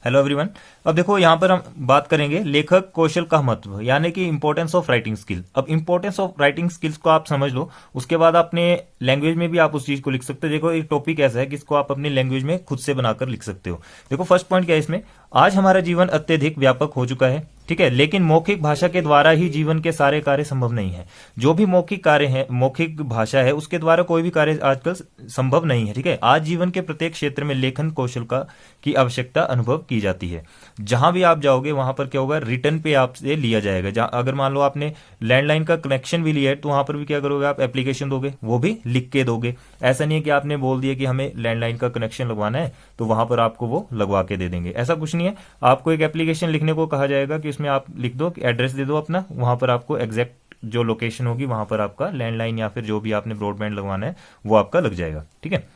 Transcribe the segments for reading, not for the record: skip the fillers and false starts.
Hello everyone. अब देखो यहाँ पर हम बात करेंगे लेखक कौशल का महत्व, यानी कि इंपॉर्टेंस ऑफ राइटिंग स्किल। अब इंपॉर्टेंस ऑफ राइटिंग स्किल्स को आप समझ लो, उसके बाद अपने लैंग्वेज में भी आप उस चीज को लिख सकते हो। देखो एक टॉपिक ऐसा है कि इसको आप अपनी लैंग्वेज में खुद से बनाकर लिख सकते हो। देखो फर्स्ट पॉइंट क्या है इसमें, आज हमारा जीवन अत्यधिक व्यापक हो चुका है, ठीक है, लेकिन मौखिक भाषा के द्वारा ही जीवन के सारे कार्य संभव नहीं है। जो भी मौखिक कार्य है, मौखिक भाषा है, उसके द्वारा कोई भी कार्य आजकल संभव नहीं है, ठीक है। आज जीवन के प्रत्येक क्षेत्र में लेखन कौशल का की आवश्यकता अनुभव की जाती है। जहां भी आप जाओगे वहां पर क्या होगा, रिटर्न पे आपसे लिया जाएगा। अगर मान लो आपने लैंडलाइन का कनेक्शन भी लिया है तो वहां पर भी क्या करोगे, आप एप्लीकेशन दोगे, वो भी लिख के दोगे। ऐसा नहीं है कि आपने बोल दिया कि हमें लैंडलाइन का कनेक्शन लगवाना है तो वहां पर आपको वो लगवा के दे देंगे, ऐसा कुछ नहीं है। आपको एक एप्लीकेशन लिखने को कहा जाएगा कि उसमें आप लिख दो, एड्रेस दे दो अपना, वहां पर आपको एग्जैक्ट जो लोकेशन होगी वहां पर आपका लैंडलाइन या फिर जो भी आपने ब्रॉडबैंड लगवाना है वो आपका लग जाएगा, ठीक है।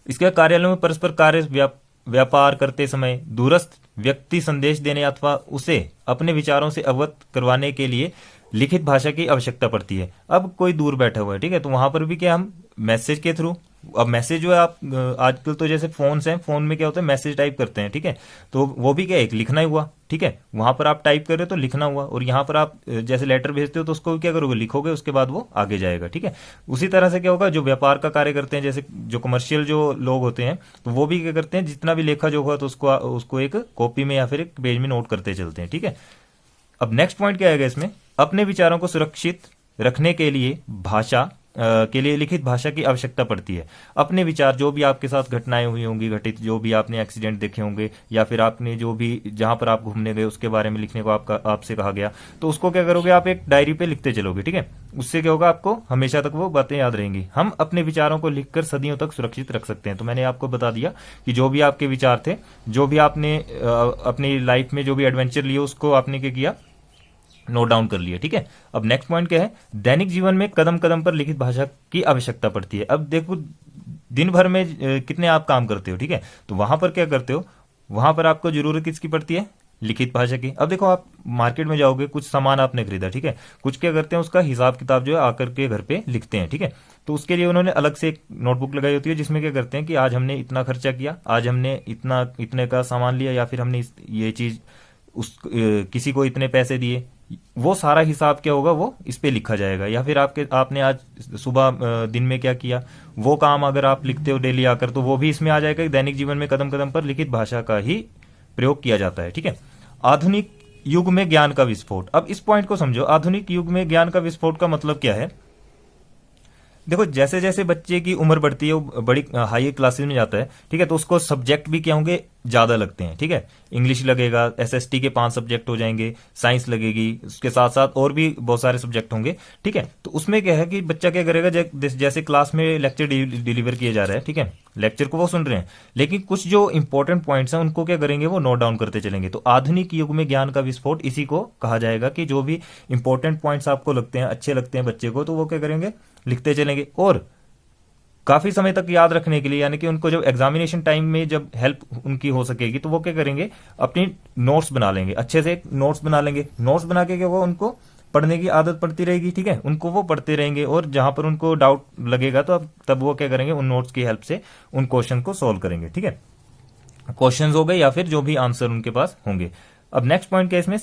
इसके कार्यालयों में परस्पर कार्य व्यापार करते समय दूरस्थ व्यक्ति संदेश देने अथवा उसे अपने विचारों से अवगत करवाने के लिए लिखित भाषा की आवश्यकता पड़ती है। अब कोई दूर बैठा हुआ है, ठीक है, तो वहां पर भी क्या हम मैसेज के थ्रू, अब मैसेज जो है आप आजकल तो जैसे फोन्स हैं, फोन में क्या होता है मैसेज टाइप करते हैं, ठीक है, तो वो भी क्या एक लिखना ही हुआ, ठीक है। वहां पर आप टाइप कर रहे हो तो लिखना हुआ, और यहाँ पर आप जैसे लेटर भेजते हो तो उसको क्या करोगे, लिखोगे, उसके बाद वो आगे जाएगा, ठीक है। उसी तरह से क्या होगा, जो व्यापार का कार्य करते हैं, जैसे जो कमर्शियल जो लोग होते हैं, तो वो भी क्या करते हैं, जितना भी लेखा जो हुआ तो उसको एक कॉपी में या फिर एक पेज में नोट करते चलते हैं, ठीक है। अब नेक्स्ट पॉइंट क्या आएगा इसमें, अपने विचारों को सुरक्षित रखने के लिए भाषा के लिए लिखित भाषा की आवश्यकता पड़ती है। अपने विचार, जो भी आपके साथ घटनाएं हुई होंगी, घटित जो भी आपने एक्सीडेंट देखे होंगे, या फिर आपने जो भी जहां पर आप घूमने गए उसके बारे में लिखने को आपसे कहा गया, तो उसको क्या करोगे, आप एक डायरी पे लिखते चलोगे, ठीक है। उससे क्या होगा, आपको हमेशा तक वो बातें याद रहेंगी। हम अपने विचारों को लिखकर सदियों तक सुरक्षित रख सकते हैं। तो मैंने आपको बता दिया कि जो भी आपके विचार थे, जो भी आपने अपनी लाइफ में जो भी एडवेंचर लिए, उसको आपने क्या किया, नोट डाउन कर लिया, ठीक है। अब नेक्स्ट पॉइंट क्या है, दैनिक जीवन में कदम कदम पर लिखित भाषा की आवश्यकता पड़ती है। अब देखो दिन भर में कितने आप काम करते हो, ठीक है, तो वहां पर क्या करते हो, वहां पर आपको जरूरत किसकी पड़ती है, लिखित भाषा की। अब देखो आप मार्केट में जाओगे, कुछ सामान आपने खरीदा, ठीक है, कुछ क्या करते हैं, उसका हिसाब किताब जो है आकर के घर पे लिखते हैं, ठीक है। तो उसके लिए उन्होंने अलग से एक नोटबुक लगाई होती है जिसमें क्या करते हैं कि आज हमने इतना खर्चा किया, आज हमने इतने का सामान लिया, या फिर हमने ये चीज किसी को इतने पैसे दिए, वो सारा हिसाब क्या होगा, वो इस पे लिखा जाएगा। या फिर आपने आज सुबह दिन में क्या किया, वो काम अगर आप लिखते हो डेली आकर, तो वो भी इसमें आ जाएगा कि दैनिक जीवन में कदम कदम पर लिखित भाषा का ही प्रयोग किया जाता है, ठीक है। आधुनिक युग में ज्ञान का विस्फोट। अब इस पॉइंट को समझो, आधुनिक युग में ज्ञान का विस्फोट का मतलब क्या है। देखो जैसे जैसे बच्चे की उम्र बढ़ती है, वो बड़ी हाई क्लासेस में जाता है, ठीक है, तो उसको सब्जेक्ट भी क्या होंगे, ज्यादा लगते हैं, ठीक है। इंग्लिश लगेगा, एसएसटी के 5 सब्जेक्ट हो जाएंगे, साइंस लगेगी, उसके साथ साथ और भी बहुत सारे सब्जेक्ट होंगे, ठीक है। तो उसमें क्या है कि बच्चा क्या करेगा, जैसे क्लास में लेक्चर डिलीवर किया जा रहा है, ठीक है, लेक्चर को वो सुन रहे हैं, लेकिन कुछ जो इंपॉर्टेंट पॉइंट्स हैं उनको क्या करेंगे, वो नोट डाउन करते चलेंगे। तो आधुनिक युग में ज्ञान का विस्फोट इसी को कहा जाएगा कि जो भी इंपॉर्टेंट पॉइंट्स आपको लगते हैं, अच्छे लगते हैं बच्चे को, तो वो क्या करेंगे, लिखते चलेंगे। और काफी समय तक याद रखने के लिए, यानी कि उनको जब एग्जामिनेशन टाइम में जब हेल्प उनकी हो सकेगी, तो वो क्या करेंगे, अपनी नोट्स बना लेंगे, अच्छे से नोट्स बना लेंगे। नोट्स बना के क्या, वो उनको पढ़ने की आदत पड़ती रहेगी, ठीक है, उनको वो पढ़ते रहेंगे, और जहां पर उनको डाउट लगेगा तो अब तब वो क्या करेंगे, उन नोट्स की हेल्प से उन क्वेश्चन को सॉल्व करेंगे, ठीक है। क्वेश्चंस हो गए या फिर जो भी आंसर उनके पास होंगे। अब नेक्स्ट पॉइंट क्या है इसमें,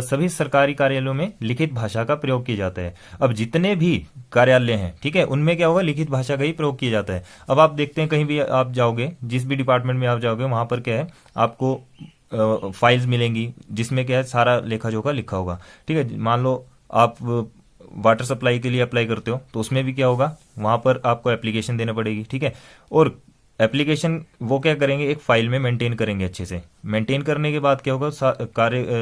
सभी सरकारी कार्यालयों में लिखित भाषा का प्रयोग किया जाता है। अब जितने भी कार्यालय हैं, ठीक है, उनमें क्या होगा, लिखित भाषा का ही प्रयोग किया जाता है। अब आप देखते हैं कहीं भी आप जाओगे, जिस भी डिपार्टमेंट में आप जाओगे, वहां पर क्या है, आपको फाइल्स मिलेंगी जिसमें क्या है, सारा लेखा जोखा लिखा होगा, ठीक है। मान लो आप वाटर सप्लाई के लिए अप्लाई करते हो, तो उसमें भी क्या होगा, वहां पर आपको एप्लीकेशन देना पड़ेगी, ठीक है। और एप्लीकेशन वो क्या करेंगे, एक फाइल में मेंटेन करेंगे, अच्छे से मेंटेन करने के बाद क्या होगा,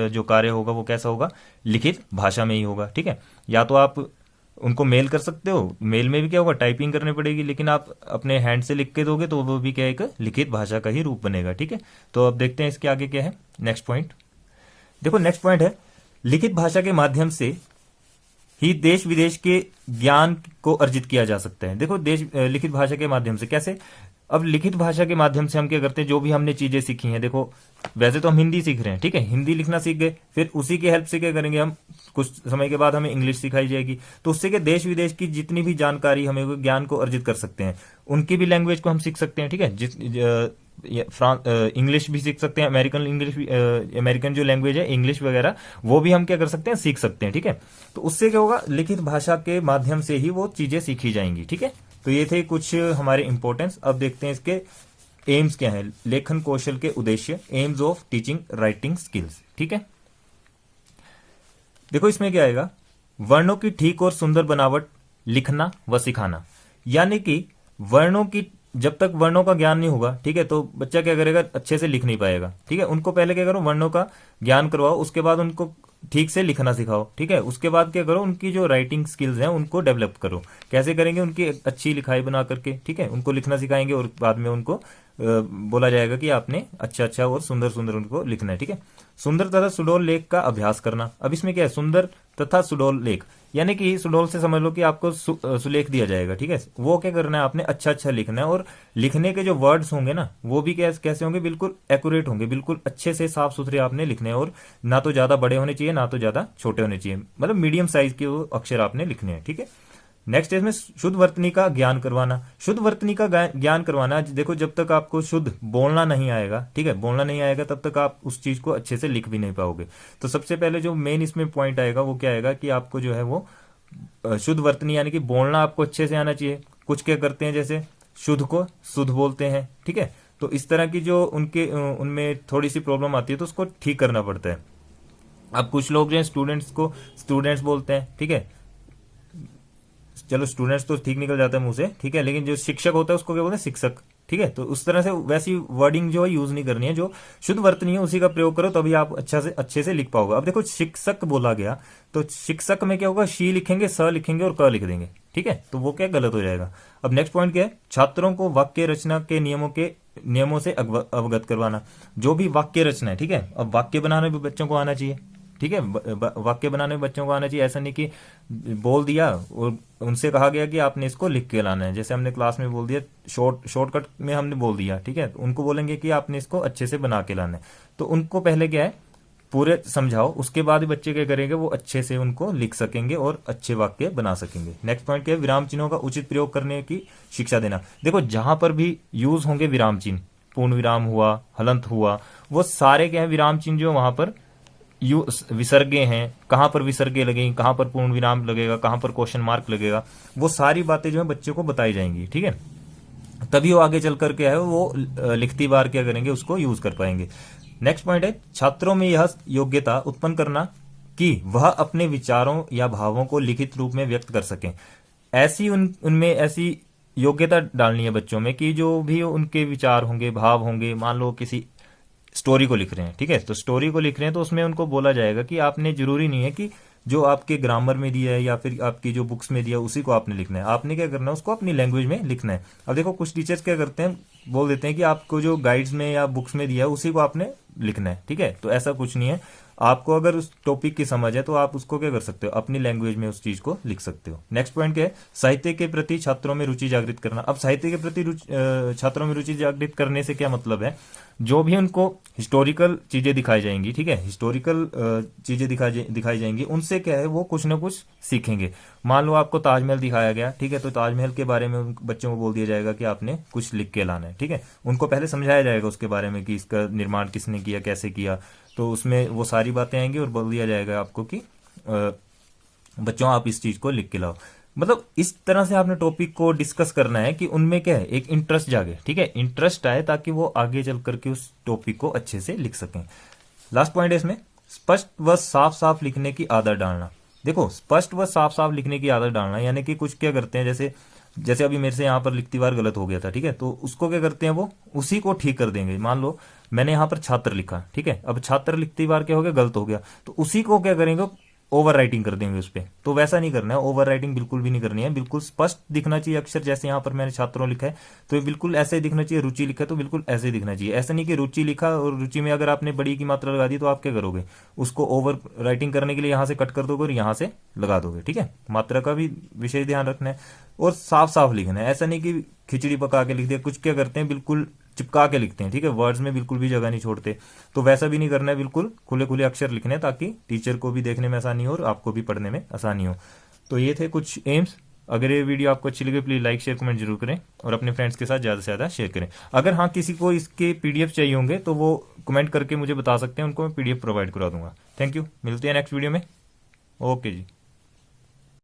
जो कार्य होगा वो कैसा होगा, लिखित भाषा में ही होगा, ठीक है। या तो आप उनको मेल कर सकते हो, मेल में भी क्या होगा, टाइपिंग करनी पड़ेगी, लेकिन आप अपने हैंड से लिख के दोगे तो वो भी क्या है, एक लिखित भाषा का ही रूप बनेगा, ठीक है। तो अब देखते हैं इसके आगे क्या है, नेक्स्ट पॉइंट। देखो नेक्स्ट पॉइंट है, लिखित भाषा के माध्यम से ही देश विदेश के ज्ञान को अर्जित किया जा सकता है। देखो लिखित भाषा के माध्यम से कैसे, अब लिखित भाषा के माध्यम से हम क्या करते हैं, जो भी हमने चीजें सीखी हैं, देखो वैसे तो हम हिंदी सीख रहे हैं, ठीक है, हिंदी लिखना सीख गए, फिर उसी की हेल्प से क्या करेंगे, हम कुछ समय के बाद हमें इंग्लिश सिखाई जाएगी, तो उससे क्या देश विदेश की जितनी भी जानकारी हमें ज्ञान को अर्जित कर सकते हैं, उनकी भी लैंग्वेज को हम सीख सकते हैं, ठीक है। इंग्लिश भी सीख सकते हैं, अमेरिकन इंग्लिश भी, अमेरिकन जो लैंग्वेज है इंग्लिश वगैरह, वो भी हम क्या कर सकते हैं, सीख सकते हैं। ठीक है, तो उससे क्या होगा, लिखित भाषा के माध्यम से ही वो चीजें सीखी जाएंगी। ठीक है, तो ये थे कुछ हमारे इंपॉर्टेंस। अब देखते हैं इसके एम्स क्या है, लेखन कौशल के उद्देश्य, AIIMS of teaching writing skills. ठीक है, देखो इसमें क्या आएगा, वर्णों की ठीक और सुंदर बनावट लिखना व सिखाना। यानी कि वर्णों की, जब तक वर्णों का ज्ञान नहीं होगा, ठीक है, तो बच्चा क्या करेगा, अच्छे से लिख नहीं पाएगा। ठीक है, उनको पहले क्या करो, वर्णों का ज्ञान करवाओ, उसके बाद उनको ठीक से लिखना सिखाओ। ठीक है, उसके बाद क्या करो, उनकी जो राइटिंग स्किल्स हैं उनको डेवलप करो। कैसे करेंगे, उनकी अच्छी लिखाई बना करके। ठीक है, उनको लिखना सिखाएंगे और बाद में उनको बोला जाएगा कि आपने अच्छा अच्छा और सुंदर सुंदर उनको लिखना है। ठीक है, सुंदर तथा सुडौल लेख का अभ्यास करना। अब इसमें क्या है, सुंदर तथा सुडौल लेख, यानी कि सुडौल से समझ लो कि आपको सुलेख दिया जाएगा। ठीक है, वो क्या करना है, आपने अच्छा अच्छा लिखना है, और लिखने के जो वर्ड्स होंगे ना, वो भी कैसे होंगे, बिल्कुल एक्यूरेट होंगे, बिल्कुल अच्छे से साफ सुथरे आपने लिखने हैं, और ना तो ज्यादा बड़े होने चाहिए, ना तो ज्यादा छोटे होने चाहिए, मतलब मीडियम साइज के वो अक्षर आपने लिखने हैं। ठीक है, नेक्स्ट इसमें शुद्ध वर्तनी का ज्ञान करवाना। शुद्ध वर्तनी का ज्ञान करवाना, देखो जब तक आपको शुद्ध बोलना नहीं आएगा, ठीक है, बोलना नहीं आएगा, तब तक आप उस चीज को अच्छे से लिख भी नहीं पाओगे। तो सबसे पहले जो मेन इसमें पॉइंट आएगा वो क्या आएगा, कि आपको जो है वो शुद्ध वर्तनी, यानी कि बोलना आपको अच्छे से आना चाहिए। कुछ क्या करते हैं, जैसे शुद्ध को शुद्ध बोलते हैं। ठीक है, तो इस तरह की जो उनमें थोड़ी सी प्रॉब्लम आती है, तो उसको ठीक करना पड़ता है। अब कुछ लोग जो है स्टूडेंट्स को स्टूडेंट्स बोलते हैं। ठीक है, चलो स्टूडेंट्स तो ठीक निकल जाता है मुंह से, ठीक है, लेकिन जो शिक्षक होता है उसको क्या बोलते हैं, शिक्षक। ठीक है, तो उस तरह से वैसी वर्डिंग जो है यूज नहीं करनी है, जो शुद्ध वर्तनी है उसी का प्रयोग करो, तभी आप अच्छे से लिख पाओगे। अब देखो शिक्षक बोला गया, तो शिक्षक में क्या होगा, शी लिखेंगे, स लिखेंगे और क लिख देंगे। ठीक है, तो वो क्या गलत हो जाएगा। अब नेक्स्ट पॉइंट क्या है, छात्रों को वाक्य रचना के नियमों से अवगत करवाना। जो भी वाक्य रचना है, ठीक है, अब वाक्य बनाने भी बच्चों को आना चाहिए। ठीक है, वाक्य बनाने में बच्चों को आना चाहिए। ऐसा नहीं कि बोल दिया और उनसे कहा गया कि आपने इसको लिख के लाना है, जैसे हमने क्लास में बोल दिया, शॉर्टकट में हमने बोल दिया। ठीक है, उनको बोलेंगे कि आपने इसको अच्छे से बना के लाना है, तो उनको पहले क्या है, पूरे समझाओ, उसके बाद ही बच्चे क्या करेंगे, वो अच्छे से उनको लिख सकेंगे और अच्छे वाक्य बना सकेंगे। नेक्स्ट पॉइंट क्या है, विराम चिन्हों का उचित प्रयोग करने की शिक्षा देना। देखो जहां पर भी यूज होंगे विराम चिन्ह, पूर्ण विराम हुआ, हलंत हुआ, वो सारे क्या है, विराम चिन्ह जो वहां पर विसर्गे हैं, कहां पर विसर्गे लगेंगे, कहां पर पूर्ण विराम लगेगा, कहां पर क्वेश्चन मार्क लगेगा, वो सारी बातें जो है बच्चे को बताई जाएंगी। ठीक है, तभी वो आगे चलकर क्या है, वो लिखती बार क्या करेंगे, उसको यूज कर पाएंगे। नेक्स्ट पॉइंट है, छात्रों में यह योग्यता उत्पन्न करना कि वह अपने विचारों या भावों को लिखित रूप में व्यक्त कर सकें। ऐसी उनमें ऐसी योग्यता डालनी है बच्चों में, कि जो भी उनके विचार होंगे, भाव होंगे, मान लो किसी स्टोरी को लिख रहे हैं, ठीक है, तो स्टोरी को लिख रहे हैं, तो उसमें उनको बोला जाएगा कि आपने, जरूरी नहीं है कि जो आपके ग्रामर में दिया है या फिर आपकी जो बुक्स में दिया है उसी को आपने लिखना है, आपने क्या करना है, उसको अपनी लैंग्वेज में लिखना है। अब देखो कुछ टीचर्स क्या करते हैं, बोल देते हैं कि आपको जो गाइड्स में या बुक्स में दिया है उसी को आपने लिखना है। ठीक है, तो ऐसा कुछ नहीं है, आपको अगर उस टॉपिक की समझ है तो आप उसको क्या कर सकते हो, अपनी लैंग्वेज में उस चीज को लिख सकते हो। नेक्स्ट पॉइंट क्या है, साहित्य के प्रति छात्रों में रुचि जागृत करना। अब साहित्य के प्रति छात्रों में रुचि जागृत करने से क्या मतलब है, जो भी उनको हिस्टोरिकल चीजें दिखाई जाएंगी, ठीक है, हिस्टोरिकल चीजें दिखाई जाएंगी, उनसे क्या है, वो कुछ ना कुछ सीखेंगे। मान लो आपको ताजमहल दिखाया गया, ठीक है, तो ताजमहल के बारे में बच्चों को बोल दिया जाएगा कि आपने कुछ लिख के लाना है। ठीक है, उनको पहले समझाया जाएगा उसके बारे में कि इसका निर्माण किसने किया, कैसे किया, तो उसमें वो सारी बातें आएंगी और बोल दिया जाएगा आपको कि बच्चों आप इस चीज को लिख के लाओ। मतलब इस तरह से आपने टॉपिक को डिस्कस करना है कि उनमें क्या है, एक इंटरेस्ट जागे। ठीक है, इंटरेस्ट आए ताकि वो आगे चल करके उस टॉपिक को अच्छे से लिख सकें। लास्ट पॉइंट है इसमें, स्पष्ट व साफ साफ लिखने की आदत डालना। देखो स्पष्ट व साफ साफ लिखने की आदत डालना, यानी कि कुछ क्या करते हैं, जैसे अभी मेरे से यहाँ पर लिखती बार गलत हो गया था, ठीक है, तो उसको क्या करते हैं, वो उसी को ठीक कर देंगे। मान लो मैंने यहाँ पर छात्र लिखा, ठीक है, अब छात्र लिखती बार क्या हो गया, गलत हो गया, तो उसी को क्या करेंगे, ओवर राइटिंग कर देंगे उस पर। तो वैसा नहीं करना है, ओवर राइटिंग बिल्कुल भी नहीं करनी है, बिल्कुल स्पष्ट दिखना चाहिए अक्षर। जैसे यहाँ पर मैंने छात्रों लिखा है तो ये बिल्कुल ऐसे दिखना चाहिए, रुचि लिखा है तो बिल्कुल ऐसे दिखना चाहिए। ऐसा नहीं कि रुचि लिखा और रुचि में अगर आपने बड़ी की मात्रा लगा दी तो आप क्या करोगे, उसको ओवर राइटिंग करने के लिए यहाँ से कट कर दोगे और यहाँ से लगा दोगे। ठीक है, मात्रा का भी विशेष ध्यान रखना है और साफ साफ लिखना है। ऐसा नहीं कि खिचड़ी पका के लिख दिया, कुछ क्या करते हैं, बिल्कुल चिपका के लिखते हैं। ठीक है, वर्ड्स में बिल्कुल भी जगह नहीं छोड़ते, तो वैसा भी नहीं करना है, बिल्कुल खुले खुले अक्षर लिखने हैं ताकि टीचर को भी देखने में आसानी हो और आपको भी पढ़ने में आसानी हो। तो ये थे कुछ एम्स। अगर ये वीडियो आपको अच्छी लगे प्लीज लाइक शेयर कमेंट जरूर करें और अपने फ्रेंड्स के साथ ज़्यादा से ज़्यादा शेयर करें। अगर हाँ किसी को इसके PDF चाहिए होंगे तो वो कमेंट करके मुझे बता सकते हैं, उनको मैं PDF प्रोवाइड करा दूंगा। थैंक यू, मिलते हैं नेक्स्ट वीडियो में। ओके जी।